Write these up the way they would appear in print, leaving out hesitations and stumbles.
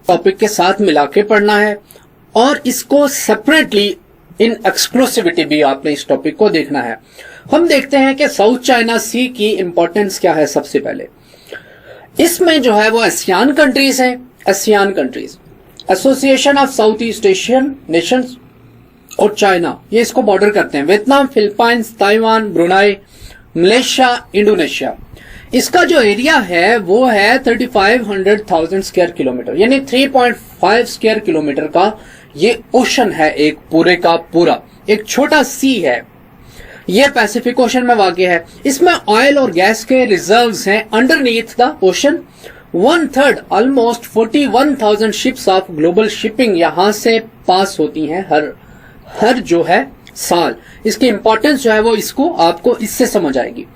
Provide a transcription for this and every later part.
Topic के साथ मिला के पढ़ना है और इसको सेपरेटली इन एक्सक्लूसिविटी भी आपने इस टॉपिक को देखना है। हम देखते हैं कि साउथ चाइना सी की इंपॉर्टेंस क्या है। सबसे पहले इसमें जो है वो एशियान कंट्रीज है, ASEAN countries, association of South East Asian nations और चाइना, ये इसको बॉर्डर करते हैं। Vietnam, Philippines, Taiwan, Brunei, Malaysia, Indonesia. इसका जो एरिया है वो है 3500,000 स्क्वायर किलोमीटर, यानी 3.5 स्क्वायर किलोमीटर का ये ओशन है, एक पूरे का पूरा एक छोटा सी है। ये पैसिफिक ओशन में वाक़ है। इसमें ऑयल और गैस के रिजर्व्स हैं underneath the ocean. 1/3 almost 41,000 ships of global shipping यहां से पास होती हैं हर जो है साल। इसकी इंपॉर्टेंस जो है वो इसको आपको इससे समझ आएगी।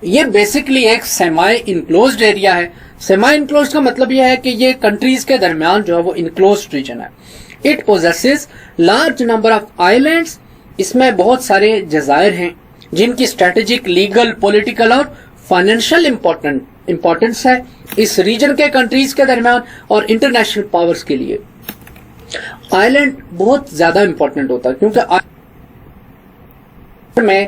ये बेसिकली एक सेमाई इनक्लोज्ड एरिया है। सेमाई इनक्लोज्ड का मतलब यह है कि ये कंट्रीज के दरमियान जो है वो इनक्लोज्ड रीजन है। It possesses large number of islands. इसमें बहुत सारे जजायर हैं जिनकी स्ट्रेटेजिक, लीगल, पॉलिटिकल और फाइनेंशियल इंपॉर्टेंस है इस रीजन के कंट्रीज के दरमियान और इंटरनेशनल पावर्स के लिए। आइलैंड बहुत ज्यादा इंपॉर्टेंट होता है क्योंकि में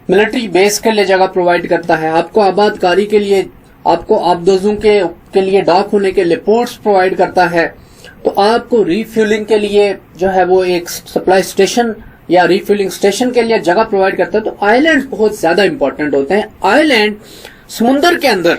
मिलिट्री बेस के लिए जगह प्रोवाइड करता है, आपको आबादकारी के लिए, आपको आबदोजों के लिए डॉक होने के लिए पोर्ट्स प्रोवाइड करता है, तो आपको रिफ्यूलिंग के लिए जो है वो एक सप्लाई स्टेशन या रिफ्यूलिंग स्टेशन के लिए जगह प्रोवाइड करता है। तो आइलैंड बहुत ज्यादा इंपॉर्टेंट होते हैं। आइलैंड समुद्र के अंदर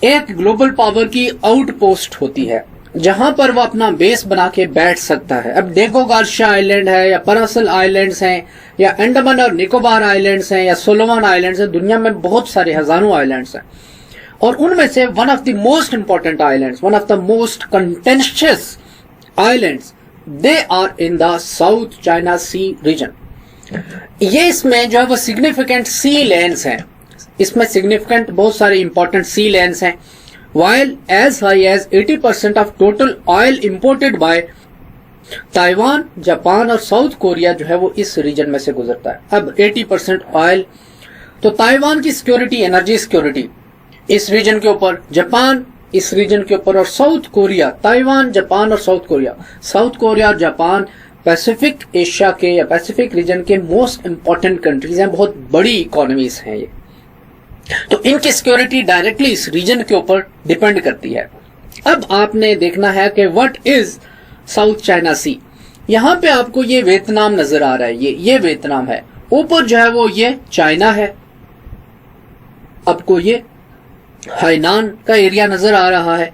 एक ग्लोबल पावर की आउटपोस्ट होती है जहां पर वो अपना बेस बना के बैठ सकता है। अब डेगो गार्शिया आइलैंड है या परासल आइलैंड्स हैं या अंडमान और निकोबार आइलैंड्स हैं या सोलोमन आइलैंड्स हैं, दुनिया में बहुत सारे हजारों आइलैंड्स हैं और उनमें से one of the most important islands, one of the most contentious islands, they are in the South China Sea region. ये इसमें जो है वो सिग्निफिकेंट सी लेन्स हैं, इसमें सिग्निफिकेंट बहुत सारे इंपॉर्टेंट सी लेन्स हैं। While as high as 80% of total oil imported by Taiwan, Japan और साउथ कोरिया जो है वो इस रीजन में से गुजरता है। अब 80% ऑयल, तो ताइवान की सिक्योरिटी, एनर्जी सिक्योरिटी इस रीजन के ऊपर, जापान इस रीजन के ऊपर और साउथ कोरिया, ताइवान, जापान और साउथ कोरिया और जापान पैसिफिक एशिया के या पैसिफिक रीजन के मोस्ट इंपॉर्टेंट कंट्रीज हैं, बहुत बड़ी इकोनॉमीज हैं ये। तो इनकी सिक्योरिटी डायरेक्टली इस रीजन के ऊपर डिपेंड करती है। अब आपने देखना है कि व्हाट इज साउथ चाइना सी। यहां पे आपको ये वियतनाम नजर आ रहा है, ये वियतनाम है, ऊपर जो है वो ये चाइना है, आपको ये हाइनान का एरिया नजर आ रहा है,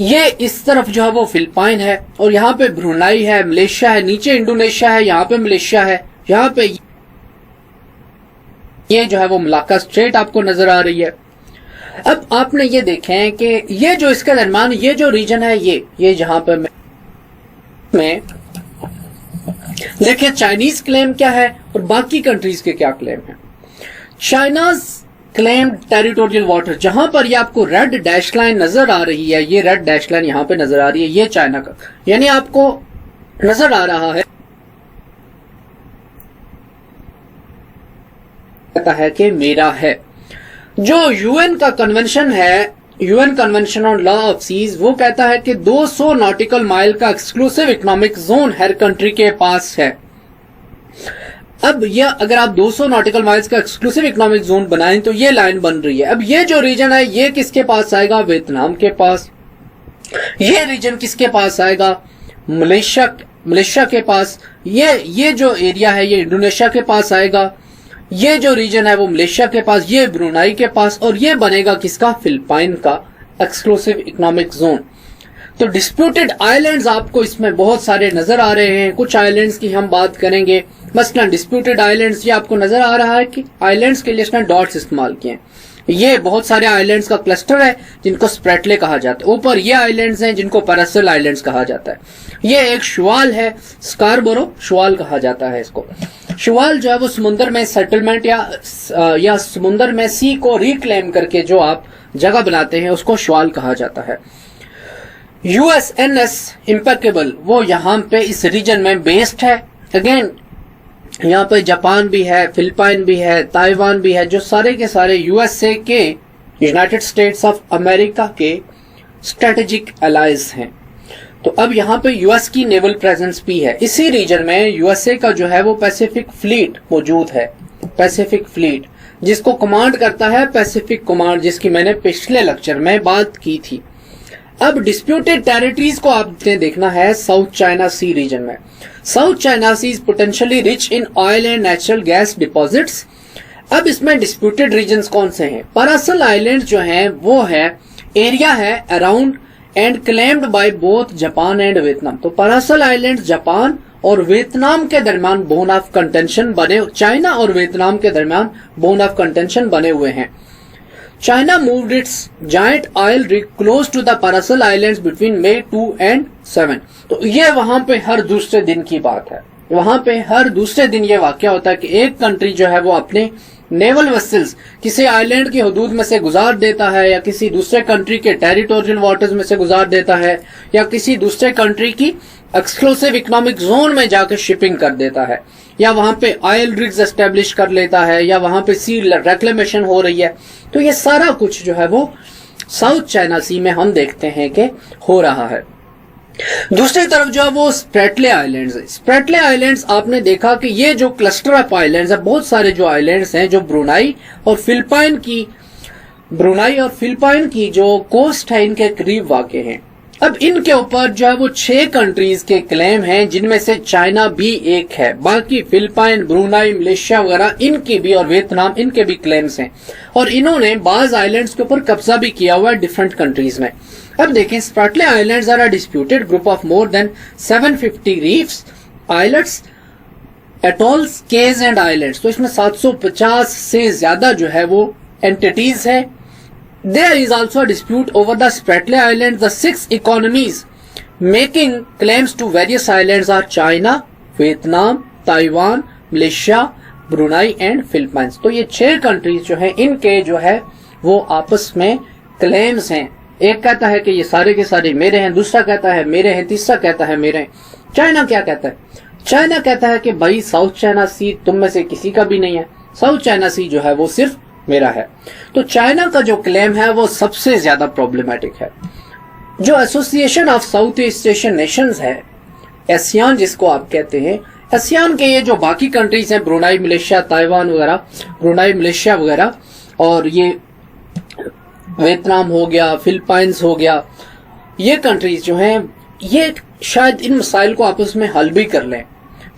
ये इस तरफ जो है वो फिलीपाइन है और यहाँ पे ब्रुनाई है, मलेशिया है, नीचे इंडोनेशिया है, यहाँ पे मलेशिया है, यहाँ पे ये जो है वो मलाक्का स्ट्रेट आपको नजर आ रही है। अब आपने ये देखें कि ये जो इसके दरमियान ये जो रीजन है, ये जहां पे मैं देखिए चाइनीज क्लेम क्या है और बाकी कंट्रीज के क्या क्लेम है। चाइनाज क्लेम टेरिटोरियल वाटर, जहां पर ये आपको रेड डैश लाइन नजर आ रही है, ये रेड डैश लाइन यहां पे नजर आ रही है, ये चाइना का, यानी आपको नजर आ रहा है कहता है कि मेरा है। जो यूएन का कन्वेंशन है, UN convention on law of seas, वो कहता है कि 200 नॉटिकल माइल का एक्सक्लूसिव इकोनॉमिक जोन हर कंट्री के पास है। अब यह अगर आप 200 नॉटिकल माइल्स का एक्सक्लूसिव इकोनॉमिक जोन बनाएं तो ये लाइन बन रही है। अब ये जो रीजन है ये किसके पास आएगा? वियतनाम के पास। ये रीजन किसके पास आएगा? मलेशिया के पास। ये जो एरिया है ये इंडोनेशिया के पास आएगा। ये जो रीजन है वो मलेशिया के पास, ये ब्रुनाई के पास, और ये बनेगा किसका? फिलीपाइन का एक्सक्लूसिव इकोनॉमिक जोन। तो डिस्प्यूटेड आइलैंड्स आपको इसमें बहुत सारे नजर आ रहे हैं। कुछ आइलैंड्स की हम बात करेंगे, मसलन डिस्प्यूटेड आइलैंड्स, ये आपको नजर आ रहा है कि आइलैंड्स के लिए इसने डॉट्स इस्तेमाल किए हैं। ये बहुत सारे आइलैंड्स का क्लस्टर है जिनको स्प्रेटले कहा जाता है। ऊपर ये आइलैंड्स हैं जिनको पैरासल आइलैंड्स कहा जाता है। ये एक शुआल है, स्कारबोरो शुआल कहा जाता है इसको। शुआल जो है वो समुद्र में सेटलमेंट या समुद्र में सी को रिक्लेम करके जो आप जगह बनाते हैं उसको शुआल कहा जाता है। यूएसएनएस इम्पेकेबल वो यहाँ पे इस रीजन में बेस्ड है। अगेन यहाँ पे जापान भी है, फिलीपाइन भी है, ताइवान भी है, जो सारे के सारे यूएसए के, यूनाइटेड स्टेट्स ऑफ अमेरिका के स्ट्रेटेजिक एलाइज हैं। तो अब यहाँ पे यूएस की नेवल प्रेजेंस भी है इसी रीजन में। यूएसए का जो है वो पैसिफिक फ्लीट मौजूद है, पैसिफिक फ्लीट, जिसको कमांड करता है पैसिफिक कमांड, जिसकी मैंने पिछले लेक्चर में बात की थी। अब डिस्प्यूटेड टेरिटरीज को आपने देखना है साउथ चाइना सी रीजन में। South China Sea is potentially rich in oil and natural gas deposits. अब इसमें डिस्प्यूटेड रीजन्स कौन से हैं? पारासल आइलैंड जो हैं वो है एरिया है around and claimed by both Japan and Vietnam. तो पारासल आइलैंड जापान और वियतनाम के दरमियान बोन ऑफ कंटेंशन बने, चाइना और वियतनाम के दरमियान बोन ऑफ कंटेंशन बने हुए हैं। China moved its giant oil rig close to the Paracel Islands between May 2 and 7। तो ये वहां पे हर दूसरे दिन की बात है, वहां पे हर दूसरे दिन ये वाकया होता है कि एक कंट्री जो है वो अपने नेवल वेसल्स किसी आइलैंड की हदूद में से गुजार देता है, या किसी दूसरे कंट्री के टेरिटोरियल वाटर्स में से गुजार देता है, या किसी दूसरे कंट्री की एक्सक्लूसिव इकोनॉमिक जोन में जाकर शिपिंग कर देता है, या वहां पे ऑयल रिग्स एस्टेब्लिश कर लेता है, या वहां पे सी रेक्लेमेशन हो रही है। तो ये सारा कुछ जो है वो साउथ चाइना सी में हम देखते हैं कि हो रहा है। दूसरी तरफ जो है वो स्प्रेटले आइलैंड्स है। स्प्रेटले आइलैंड्स आपने देखा कि ये जो क्लस्टर ऑफ आइलैंड्स है, बहुत सारे जो आइलैंड्स हैं जो ब्रुनाई और फिलिपाइन की जो कोस्ट है इनके करीब वाक़े हैं। अब इनके ऊपर जो है वो 6 कंट्रीज के क्लेम हैं, जिनमें से चाइना भी एक है। बाकी फिलिपाइन, ब्रुनाई, मलेशिया वगैरह इनकी भी और वियतनाम इनके भी क्लेम्स हैं, और इन्होंने बाज आइलैंड्स के ऊपर कब्जा भी किया हुआ है डिफरेंट कंट्रीज में। अब देखें, Spratly islands are a disputed group of more than 750 reefs, islands, atolls, cays and islands. तो इसमें 750 से ज्यादा जो है वो एंटिटीज है। There is also a dispute over the Spratly Islands. The 6 economies making claims to various islands are China, Vietnam, Taiwan, Malaysia, Brunei and Philippines। तो ये 6 कंट्रीज जो हैं इनके जो है वो आपस में क्लेम्स हैं। एक कहता है कि ये सारे के सारे मेरे हैं, दूसरा कहता है मेरे हैं, तीसरा कहता है मेरे हैं। चाइना क्या कहता है? चाइना कहता है कि भाई साउथ चाइना सी तुम में से किसी का भी नहीं है, साउथ चाइना सी जो है वो सिर्फ मेरा है। तो चाइना का जो क्लेम है वो सबसे ज्यादा प्रॉब्लमेटिक है। जो association of South East Asian Nations है, एशियान जिसको आप कहते हैं, एशियान के ये जो बाकी कंट्रीज हैं, ब्रुनाई, मलेशिया, ताइवान वगैरह, ब्रुनाई, मलेशिया वगैरह, और ये वियतनाम हो गया, फिलिपाइंस हो गया, ये कंट्रीज जो हैं ये शायद इन मसाइल को आपस में हल भी कर लें,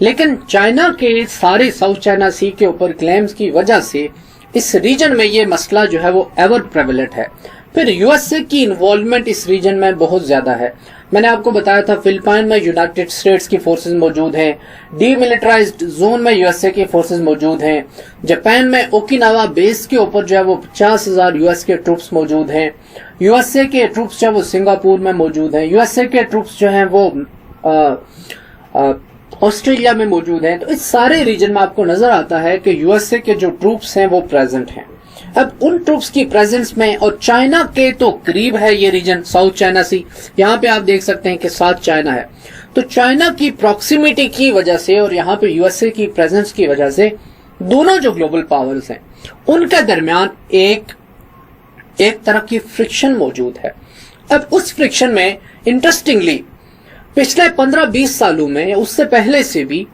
लेकिन चाइना के सारे साउथ चाइना सी के ऊपर क्लेम्स की वजह से इस रीजन में ये मसला जो है वो एवर प्रेवलेंट है। फिर यूएसए की इन्वॉल्वमेंट इस रीजन में बहुत ज्यादा है। मैंने आपको बताया था फिलिपाइन में यूनाइटेड स्टेट्स की फोर्सेस मौजूद हैं, डीमिलिटराइज्ड जोन में यूएसए की फोर्सेस मौजूद हैं, जापान में ओकिनावा बेस के ऊपर जो है वो 50,000 यूएस के ट्रूप्स मौजूद हैं, यूएसए के ट्रूप्स जो है वो सिंगापुर में मौजूद हैं, यूएसए के ट्रूप्स जो हैं वो ऑस्ट्रेलिया में मौजूद हैं। तो इस सारे रीजन में आपको नजर आता है कि यूएसए के जो ट्रूप्स हैं वो प्रेजेंट हैं। अब उन ट्रूप्स की प्रेजेंस में, और चाइना के तो करीब है ये रीजन साउथ चाइना सी, यहाँ पे आप देख सकते हैं कि साउथ चाइना है। तो चाइना की प्रॉक्सिमिटी की वजह से और यहाँ पे यूएसए की प्रेजेंस की वजह से दोनों जो ग्लोबल पावर्स हैं उनके दरमियान एक तरह की फ्रिक्शन मौजूद है। अब उस फ्रिक्शन में इंटरेस्टिंगली पिछले 15-20 सालों में या उससे पहले से भी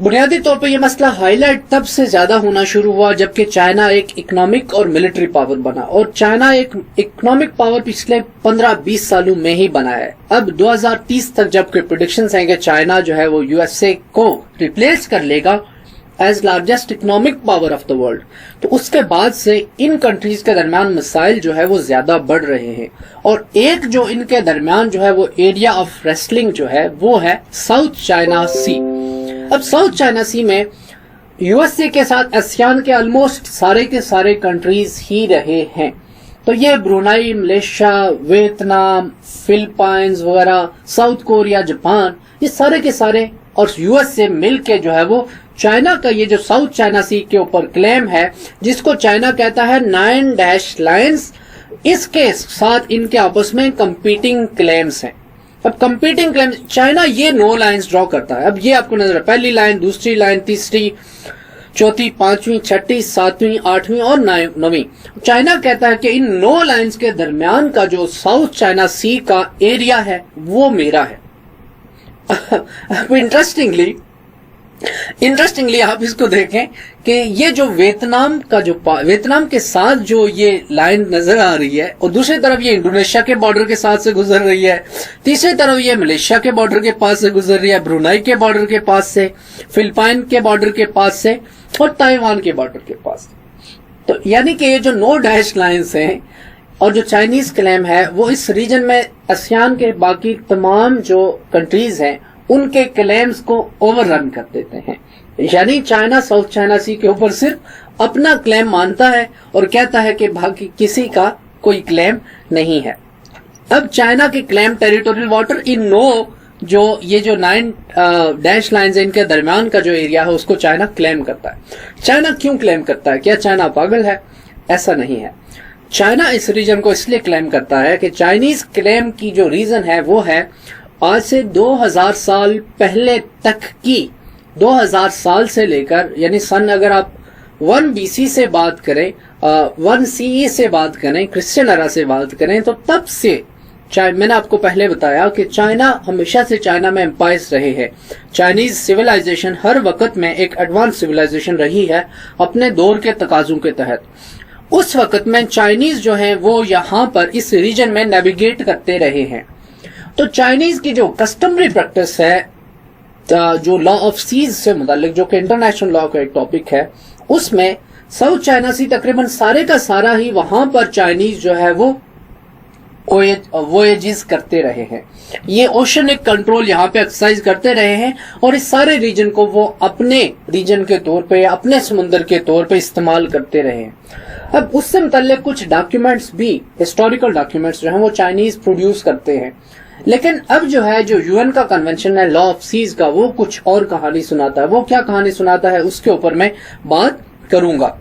बुनियादी तौर पर यह मसला हाईलाइट तब से ज्यादा होना शुरू हुआ जबकि चाइना एक इकोनॉमिक और मिलिट्री पावर बना, और चाइना एक इकोनॉमिक पावर पिछले 15-20 सालों में ही बना है। अब 2030 तक जबकि प्रेडिक्शंस हैं कि चाइना जो है वो यूएसए को रिप्लेस कर लेगा as largest economic power of the world, तो उसके बाद से इन कंट्रीज के दरमियान मसाइल जो है वो ज्यादा बढ़ रहे हैं। और एक जो इनके दरमियान जो है वो एरिया ऑफ रेसलिंग जो है वो है साउथ चाइना सी। अब साउथ चाइना सी में यूएसए के साथ आसियान के ऑलमोस्ट सारे के सारे कंट्रीज ही रहे हैं। तो ये ब्रुनाई, मलेशिया, वियतनाम, फिलिपाइंस वगैरह, साउथ कोरिया, जापान, ये सारे के सारे और यूएसए मिलके जो है वो चाइना का ये जो साउथ चाइना सी के ऊपर क्लेम है, जिसको चाइना कहता है 9 डैश लाइन्स, इसके साथ इनके आपस में कंपीटिंग क्लेम्स हैं। अब कंपीटिंग क्लेम्स चाइना ये 9 लाइन्स ड्रॉ करता है। अब ये आपको नजर है, पहली लाइन, दूसरी लाइन, तीसरी, चौथी, पांचवी, छठी, सातवीं, आठवीं और नवीं। चाइना कहता है कि इन 9 लाइंस के दरमियान का जो साउथ चाइना सी का एरिया है वो मेरा है। अब इंटरेस्टिंगली आप इसको देखें कि ये जो वियतनाम के साथ जो ये लाइन नजर आ रही है, और दूसरी तरफ ये इंडोनेशिया के बॉर्डर के साथ से गुजर रही है, तीसरी तरफ ये मलेशिया के बॉर्डर के पास से गुजर रही है, ब्रुनाई के बॉर्डर के पास से, फिलिपाइन के बॉर्डर के पास से और ताइवान के बॉर्डर के पास। तो यानी कि ये जो 9 डैश लाइन्स हैं और जो चाइनीज क्लेम है वो इस रीजन में आसियान के बाकी तमाम जो कंट्रीज हैं उनके क्लेम्स को ओवररन कर देते हैं। यानी चाइना साउथ चाइना सी के ऊपर सिर्फ अपना क्लेम मानता है और कहता है कि बाकी किसी का कोई क्लेम नहीं है। अब चाइना के claim territorial water in 9 dash lines है, इनके दरमियान का जो एरिया है उसको चाइना क्लेम करता है। चाइना क्यों क्लेम करता है? क्या चाइना पागल है? ऐसा नहीं है। चाइना इस रीजन को इसलिए क्लेम करता है कि चाइनीज क्लेम की जो रीजन है वो है आज से 2000 साल पहले तक की, 2000 साल से लेकर, यानी सन अगर आप 1 BC से बात करें, 1 CE से बात करें, क्रिश्चियन एरा से बात करें, तो तब से मैंने आपको पहले बताया कि चाइना हमेशा से चाइना में एम्पायर्स रहे हैं। चाइनीज सिविलाइजेशन हर वक्त में एक एडवांस सिविलाइजेशन रही है अपने दौर के तकाजों के तहत। उस वक्त में चाइनीज जो है वो यहाँ पर इस रीजन में नेविगेट करते रहे हैं। तो चाइनीज की जो कस्टमरी प्रैक्टिस है, जो लॉ ऑफ सीज से मुतालिक, जो कि इंटरनेशनल लॉ का एक टॉपिक है, उसमें साउथ चाइना सी तकरीबन सारे का सारा ही वहां पर चाइनीज जो है वो वोएजेस करते रहे हैं। ये ओशनिक कंट्रोल यहाँ पे एक्सरसाइज करते रहे हैं और इस सारे रीजन को वो अपने रीजन के तौर पे, अपने समुद्र के तौर पे इस्तेमाल करते रहे हैं। अब उससे मुताल्लिक कुछ डॉक्यूमेंट्स भी, हिस्टोरिकल डॉक्यूमेंट्स जो है वो चाइनीज प्रोड्यूस करते हैं। लेकिन अब जो है जो यूएन का कन्वेंशन है लॉ ऑफ सीज का, वो कुछ और कहानी सुनाता है। वो क्या कहानी सुनाता है उसके ऊपर मैं बात करूंगा।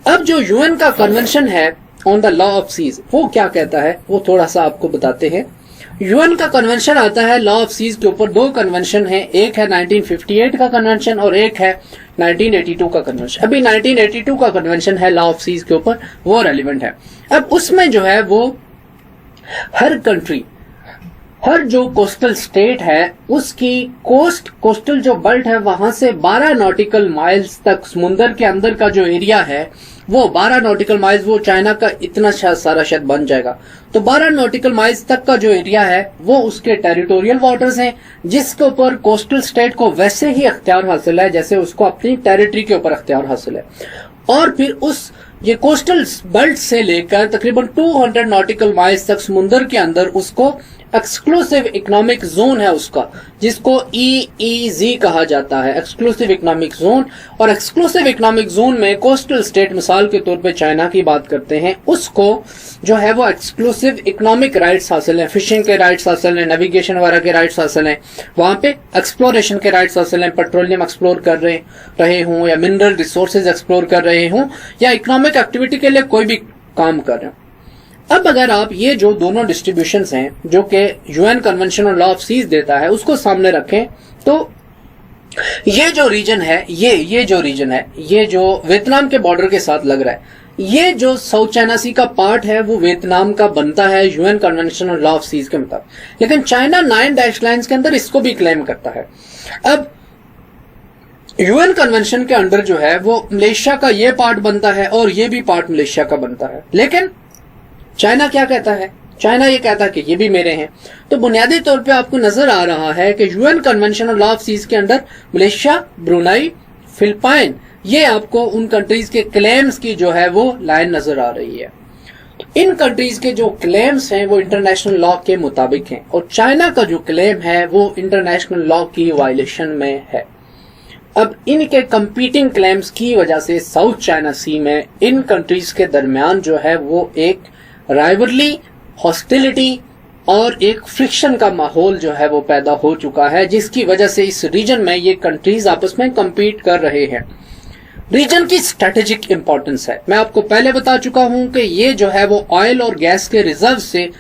अब जो यूएन का कन्वेंशन है on the law of seas, वो क्या कहता है वो थोड़ा सा आपको बताते हैं। यूएन का कन्वेंशन आता है लॉ ऑफ सीज के ऊपर। 2 कन्वेंशन है, एक है 1958 का कन्वेंशन और एक है 1982 का कन्वेंशन। अभी 1982 का कन्वेंशन है लॉ ऑफ सीज के ऊपर, वो रेलिवेंट है। अब उसमें जो है वो हर कंट्री, हर जो कोस्टल स्टेट है उसकी कोस्टल जो बेल्ट है वहां से 12 नॉटिकल माइल्स तक समुंदर के अंदर का जो एरिया है वो 12 नॉटिकल माइल्स, वो चाइना का इतना सारा शायद बन जाएगा। तो 12 नॉटिकल माइल्स तक का जो एरिया है वो उसके टेरिटोरियल वाटर्स हैं, जिसके ऊपर कोस्टल स्टेट को वैसे ही अख्तियार हासिल है जैसे उसको अपनी टेरिटरी के ऊपर अख्तियार हासिल है। और फिर ये कोस्टल बेल्ट से लेकर तकरीबन 200 नॉटिकल माइल्स तक समुंदर के अंदर उसको एक्सक्लूसिव इकोनॉमिक जोन है उसका, जिसको EEZ कहा जाता है, एक्सक्लूसिव इकोनॉमिक जोन। और एक्सक्लूसिव इकोनॉमिक जोन में कोस्टल स्टेट, मिसाल के तौर पे चाइना की बात करते हैं, उसको जो है वो एक्सक्लूसिव इकोनॉमिक राइट्स हासिल हैं, फिशिंग के राइट्स हासिल हैं, नेविगेशन वगैरह के राइट्स हासिल हैं, वहां पे एक्सप्लोरेशन के राइट्स हासिल हैं, पेट्रोलियम एक्सप्लोर कर रहे हों या मिनरल रिसोर्सेज एक्सप्लोर कर रहे हों या इकोनॉमिक एक्टिविटी के लिए कोई भी काम कर रहे हो। अब अगर आप ये जो दोनों डिस्ट्रीब्यूशंस हैं जो कि यूएन कन्वेंशन और लॉ ऑफ सीज देता है उसको सामने रखें, तो ये जो रीजन है, ये जो वियतनाम के बॉर्डर के साथ लग रहा है, ये जो साउथ चाइना सी का पार्ट है वो वियतनाम का बनता है यूएन कन्वेंशन और लॉ ऑफ सीज के मुताबिक। लेकिन चाइना 9 डैश लाइन्स के अंदर इसको भी क्लेम करता है। अब यूएन कन्वेंशन के अंडर जो है वो मलेशिया का ये पार्ट बनता है और ये भी पार्ट मलेशिया का बनता है। लेकिन चाइना क्या कहता है? चाइना ये कहता है कि ये भी मेरे हैं। तो बुनियादी तौर पे आपको नजर आ रहा है कि यूएन कन्वेंशन और लॉ ऑफ सीज के अंदर मलेशिया, ब्रुनाई, फिलिपाइन, ये आपको उन कंट्रीज के क्लेम्स की जो है वो लाइन नजर आ रही है। इन कंट्रीज के जो क्लेम्स हैं वो इंटरनेशनल लॉ के मुताबिक हैं और चाइना का जो क्लेम है वो इंटरनेशनल लॉ की वायलेशन में है। अब इनके कंपीटिंग क्लेम्स की वजह से साउथ चाइना सी में इन कंट्रीज के दरमियान जो है वो एक राइवलरी, हॉस्टिलिटी और एक फ्रिक्शन का माहौल जो है वो पैदा हो चुका है, जिसकी वजह से इस रीजन में ये कंट्रीज आपस में compete कर रहे हैं। रीजन की स्ट्रेटेजिक इंपॉर्टेंस है, मैं आपको पहले बता चुका हूं कि ये जो है वो ऑयल और गैस के रिजर्व से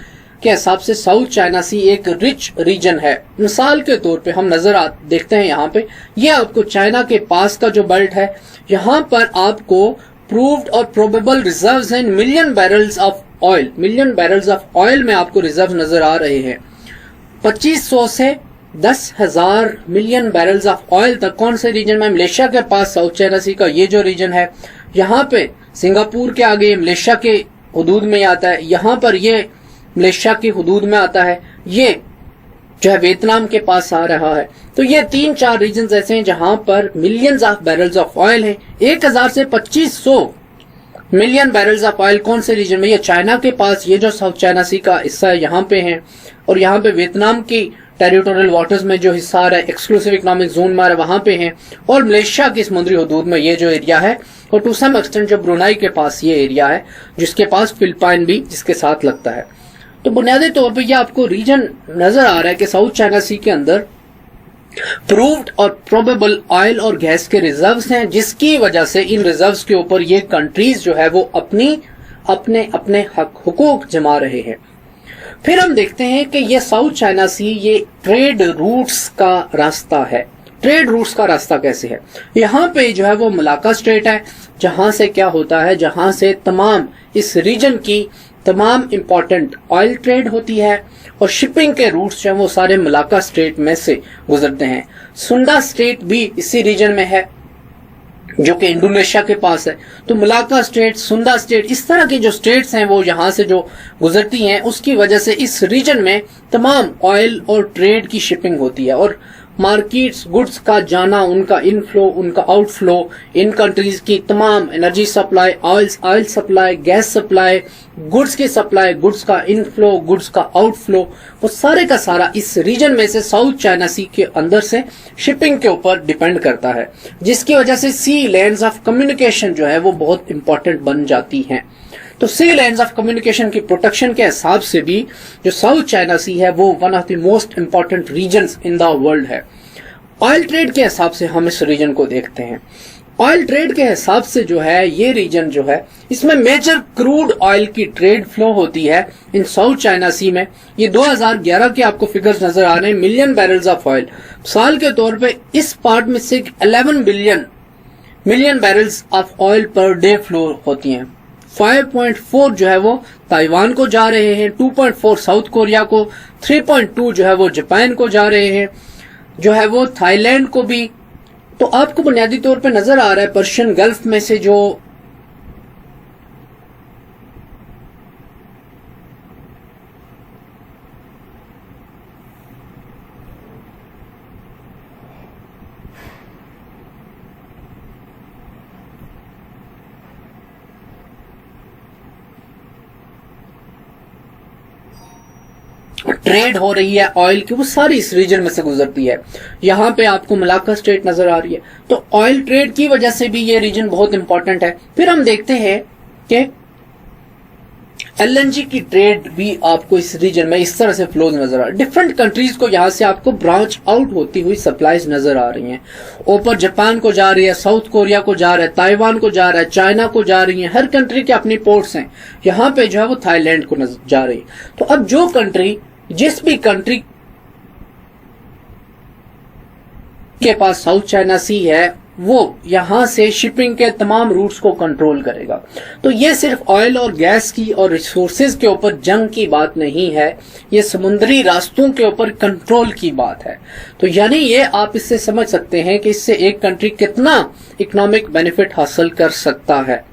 के हिसाब से साउथ चाइना सी एक रिच रीजन है। मिसाल के तौर पे हम देखते हैं यहाँ पे, ये आपको चाइना के पास का जो बेल्ट है, यहाँ पर आपको प्रूव्ड और probable reserves in million barrels of oil में आपको रिजर्व नजर आ रहे हैं। 2500 से 10,000 मिलियन बैरल्स ऑफ ऑयल तक। कौन से रीजन में? मलेशिया के पास साउथ चाइना सी का ये जो रीजन है, यहाँ पे सिंगापुर के आगे मलेशिया के हुदूद में आता है, यहाँ पर ये मलेशिया की हुदूद में आता है, ये जो है वियतनाम के पास आ रहा है। तो ये 3-4 रीजन ऐसे हैं जहां पर millions of barrels of oil है। 1000 से 2500 मिलियन बैरल्स ऑफ ऑयल कौन से रीजन में? ये चाइना के पास, ये जो साउथ चाइना सी का हिस्सा है यहाँ पे है, और यहाँ पे वियतनाम की टेरिटोरियल वाटर्स में जो हिस्सा आ रहा है, एक्सक्लूसिव इकोनॉमिक जोन में वहां पे है, और मलेशिया की समुद्री हुदूद में ये जो एरिया है, और टू सम एक्सटेंट जो ब्रुनाई के पास ये एरिया है, जिसके पास फिलिपाइन भी जिसके साथ लगता है। तो बुनियादी तौर पर यह आपको रीजन नजर आ रहा है कि साउथ चाइना सी के अंदर प्रूव्ड और प्रोबेबल ऑयल और गैस के रिजर्व्स हैं, जिसकी वजह से इन रिजर्व्स के ऊपर ये कंट्रीज जो है वो अपने हुकूक जमा रहे हैं। फिर हम देखते हैं कि ये साउथ चाइना सी ये ट्रेड रूट्स का रास्ता है। ट्रेड रूट्स का रास्ता कैसे है? यहाँ पे जो है वो मलाक्का स्ट्रेट है, जहां से क्या होता है, जहां से तमाम इस रीजन की तमाम इंपॉर्टेंट ऑयल ट्रेड होती है, और शिपिंग के रूट्स जो है वो सारे मलाक्का स्ट्रेट में से गुजरते हैं। सुंडा स्ट्रेट भी इसी रीजन में है, जो कि इंडोनेशिया के पास है। तो मलाक्का स्ट्रेट, सुंडा स्ट्रेट, इस तरह के जो स्ट्रेट्स हैं वो यहाँ से जो गुजरती हैं, उसकी वजह से इस रीजन में तमाम ऑयल और ट्रेड की शिपिंग होती है, और मार्केट्स, गुड्स का जाना, उनका इनफ्लो, उनका आउटफ्लो, इन कंट्रीज की तमाम energy supply, oil supply, gas supply, goods की सप्लाई, गुड्स का इनफ्लो, गुड्स का आउटफ्लो, वो सारे का सारा इस रीजन में से साउथ चाइना सी के अंदर से शिपिंग के ऊपर डिपेंड करता है, जिसकी वजह से सी लेन्स ऑफ कम्युनिकेशन जो है वो बहुत इंपॉर्टेंट बन जाती हैं। तो सी लेन्स ऑफ कम्युनिकेशन की प्रोटेक्शन के हिसाब से भी जो साउथ चाइना सी है वो one of the most important regions in the world है। ऑयल ट्रेड के हिसाब से हम इस रीजन को देखते हैं। ऑयल ट्रेड के हिसाब से जो है ये रीजन जो है, इसमें मेजर क्रूड ऑयल की ट्रेड फ्लो होती है इन साउथ चाइना सी में। ये 2011 के आपको फिगर्स नजर आ रहे हैं, मिलियन बैरल्स ऑफ ऑयल। साल के तौर पे इस पार्ट में से 11 million barrels of oil per day flow होती हैं। 5.4 जो है वो ताइवान को जा रहे हैं, 2.4 साउथ कोरिया को, 3.2 जो है वो जापान को जा रहे हैं, जो है वो थाईलैंड को भी। तो आपको बुनियादी तौर पे नजर आ रहा है पर्शियन गल्फ में से जो ट्रेड हो रही है ऑयल की, वो सारी इस रीजन में से गुजरती है। यहाँ पे आपको मलाक्का स्ट्रेट नजर आ रही है। तो ऑयल ट्रेड की वजह से भी ये रीजन बहुत इंपॉर्टेंट है। फिर हम देखते हैं कि एलएनजी की ट्रेड भी आपको इस रीजन में इस तरह से फ्लोज नजर आ रहा है। डिफरेंट कंट्रीज को यहाँ से आपको ब्रांच आउट होती हुई सप्लाईज नजर आ रही हैं। ऊपर जापान को जा रही है, साउथ कोरिया को जा रहा है, ताइवान को जा रहा है, चाइना को जा रही है। हर कंट्री के अपनी पोर्ट्स हैं। यहाँ पे जो है वो थाईलैंड को जा रही है। तो अब जो कंट्री, जिस भी कंट्री के पास साउथ चाइना सी है, वो यहां से शिपिंग के तमाम रूट्स को कंट्रोल करेगा। तो ये सिर्फ ऑयल और गैस की और रिसोर्सेज के ऊपर जंग की बात नहीं है, ये समुद्री रास्तों के ऊपर कंट्रोल की बात है। तो यानी ये आप इससे समझ सकते हैं कि इससे एक कंट्री कितना इकोनॉमिक बेनिफिट हासिल कर सकता है।